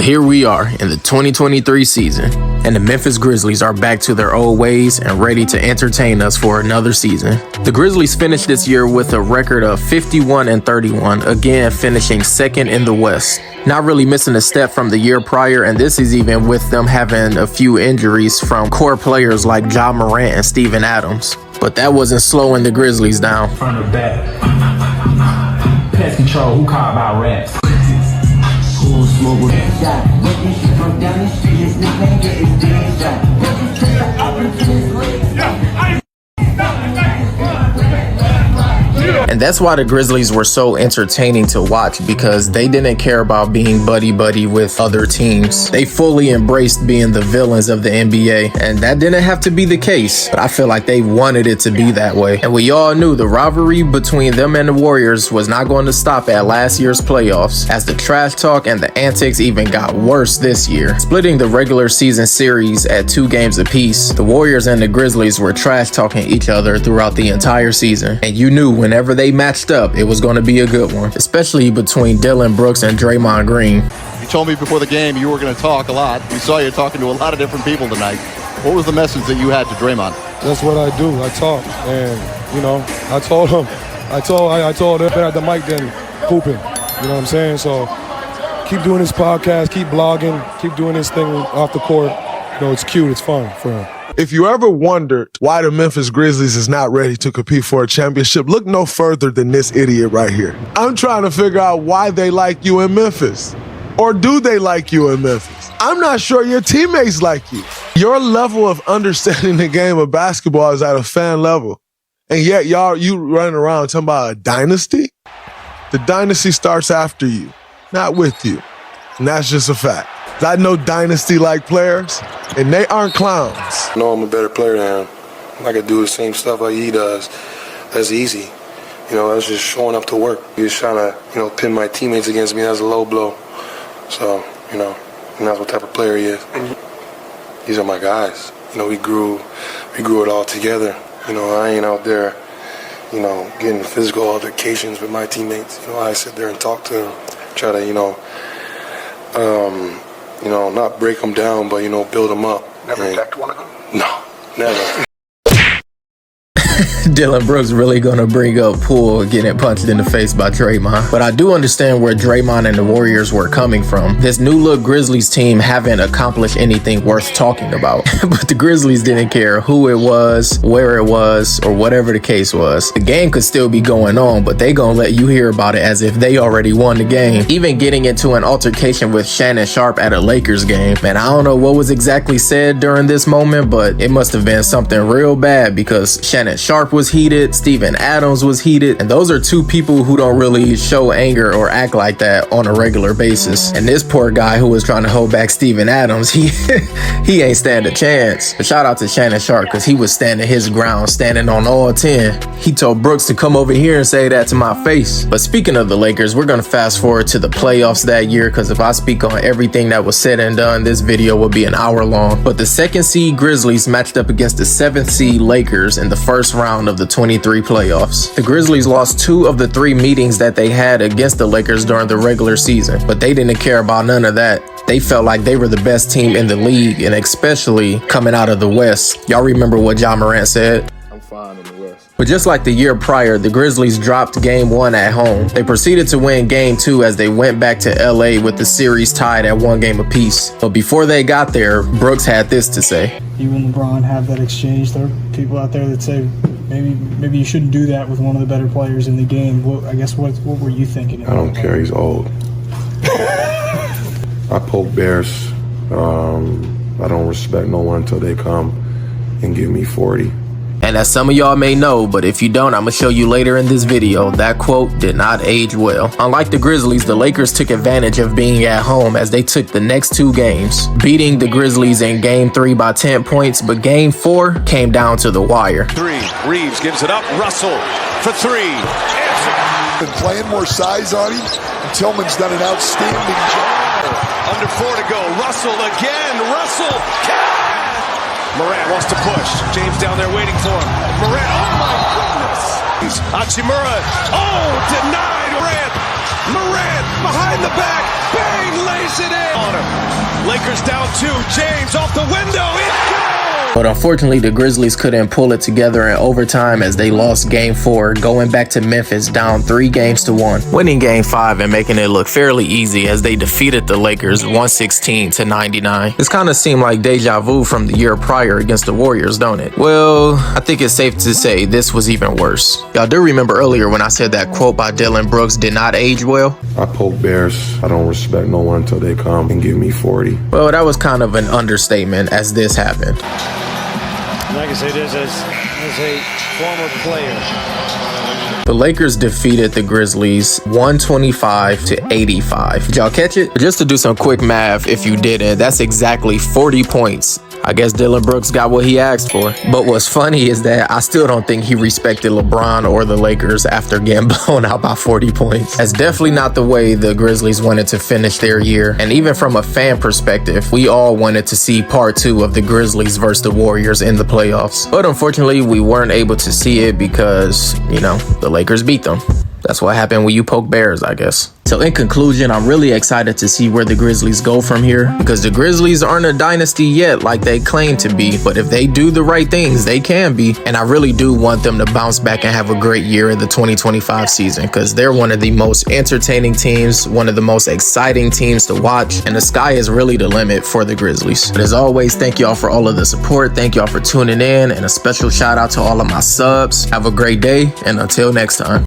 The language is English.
Here we are in the 2023 season, and the Memphis Grizzlies are back to their old ways and ready to entertain us for another season. The Grizzlies finished this year with a record of 51-31, again finishing second in the West. Not really missing a step from the year prior, and this is even with them having a few injuries from core players like Ja Morant and Steven Adams. But that wasn't slowing the Grizzlies down. Front or back, pest control, who called about raps? And that's why the Grizzlies were so entertaining to watch, because they didn't care about being buddy-buddy with other teams. They fully embraced being the villains of the NBA, and that didn't have to be the case, but I feel like they wanted it to be that way. And we all knew the rivalry between them and the Warriors was not going to stop at last year's playoffs, as the trash talk and the antics even got worse this year. Splitting the regular season series at 2 games apiece, the Warriors and the Grizzlies were trash talking each other throughout the entire season, and you knew whenever they matched up, it was going to be a good one, especially between Dillon Brooks and Draymond Green. You told me before the game you were going to talk a lot. We saw you talking to a lot of different people tonight. What was the message that you had to Draymond? That's what I do. I talk, and you know, I told him better at the mic than hooping. You know what I'm saying? So keep doing this podcast, keep blogging, keep doing this thing off the court. You know, it's cute, it's fun for him. If you ever wondered why the Memphis Grizzlies is not ready to compete for a championship, look no further than this idiot right here. I'm trying to figure out why they like you in Memphis. Or do they like you in Memphis? I'm not sure your teammates like you. Your level of understanding the game of basketball is at a fan level. And yet you running around talking about a dynasty? The dynasty starts after you, not with you. And that's just a fact. I know dynasty-like players, and they aren't clowns. I know I'm a better player than him. I could do the same stuff like he does. That's easy. You know, that's just showing up to work. He was trying to, pin my teammates against me. That's a low blow. So, and that's what type of player he is. These are my guys. We grew it all together. I ain't out there, getting physical altercations with my teammates. I sit there and talk to them, try to, not break them down, but, build them up. Never attacked one of them? No, never. Dillon Brooks really gonna bring up Poole getting punched in the face by Draymond. But I do understand where Draymond and the Warriors were coming from. This new look Grizzlies team haven't accomplished anything worth talking about. But the Grizzlies didn't care who it was, where it was, or whatever the case was. The game could still be going on, but they gonna let you hear about it as if they already won the game. Even getting into an altercation with Shannon Sharpe at a Lakers game. Man, I don't know what was exactly said during this moment, but it must have been something real bad, because Shannon Sharpe was heated, Steven Adams was heated, and those are 2 people who don't really show anger or act like that on a regular basis. And this poor guy who was trying to hold back Steven Adams, he ain't stand a chance. But shout out to Shannon Sharpe, because he was standing his ground, standing on all 10. He told Brooks to come over here and say that to my face. But speaking of the Lakers, we're gonna fast forward to the playoffs that year, because if I speak on everything that was said and done, this video will be an hour long. But the 2nd seed Grizzlies matched up against the 7th seed Lakers in the first round of the 23 playoffs. The Grizzlies lost 2 of the 3 meetings that they had against the Lakers during the regular season, but they didn't care about none of that. They felt like they were the best team in the league, and especially coming out of the West. Y'all remember what Ja Morant said? I'm fine in the West. But just like the year prior, the Grizzlies dropped Game 1 at home. They proceeded to win Game 2 as they went back to LA with the series tied at 1 game apiece. But before they got there, Brooks had this to say. You and LeBron have that exchange. There are people out there that say maybe you shouldn't do that with one of the better players in the game. What were you thinking? I don't care. He's old. I poke bears. I don't respect no one until they come and give me 40. And as some of y'all may know, but if you don't, I'm gonna show you later in this video, that quote did not age well. Unlike the Grizzlies, the Lakers took advantage of being at home as they took the next 2 games, beating the Grizzlies in Game 3 by 10 points, but Game 4 came down to the wire. 3, Reeves gives it up, Russell for 3. Been playing more size on him. Tillman's done an outstanding job. Under 4 to go, Russell again, Russell! Morant wants to push. James down there waiting for him. Morant, oh my goodness! Hachimura, denied Morant! Morant behind the back. Bang, lays it in. On him. Lakers down 2. James off the window. It goes. But unfortunately, the Grizzlies couldn't pull it together in overtime as they lost Game 4, going back to Memphis down 3-1, winning Game 5 and making it look fairly easy as they defeated the Lakers 116-99. This kind of seemed like deja vu from the year prior against the Warriors, don't it? Well, I think it's safe to say this was even worse. Y'all do remember earlier when I said that quote by Dylan Brooks did not age well? I poke bears. I don't respect no one until they come and give me 40. Well, that was kind of an understatement as this happened. Like I say, this as a former player. The Lakers defeated the Grizzlies 125-85. Did y'all catch it? Just to do some quick math, if you didn't, that's exactly 40 points. I guess Dylan Brooks got what he asked for. But what's funny is that I still don't think he respected LeBron or the Lakers after getting blown out by 40 points. That's definitely not the way the Grizzlies wanted to finish their year. And even from a fan perspective, we all wanted to see part 2 of the Grizzlies versus the Warriors in the playoffs. But unfortunately, we weren't able to see it because, you know, the Lakers beat them. That's what happened when you poke bears, I guess. So in conclusion, I'm really excited to see where the Grizzlies go from here because the Grizzlies aren't a dynasty yet like they claim to be, but if they do the right things, they can be. And I really do want them to bounce back and have a great year in the 2025 season because they're one of the most entertaining teams, one of the most exciting teams to watch, and the sky is really the limit for the Grizzlies. But as always, thank y'all for all of the support. Thank y'all for tuning in, and a special shout out to all of my subs. Have a great day, and until next time.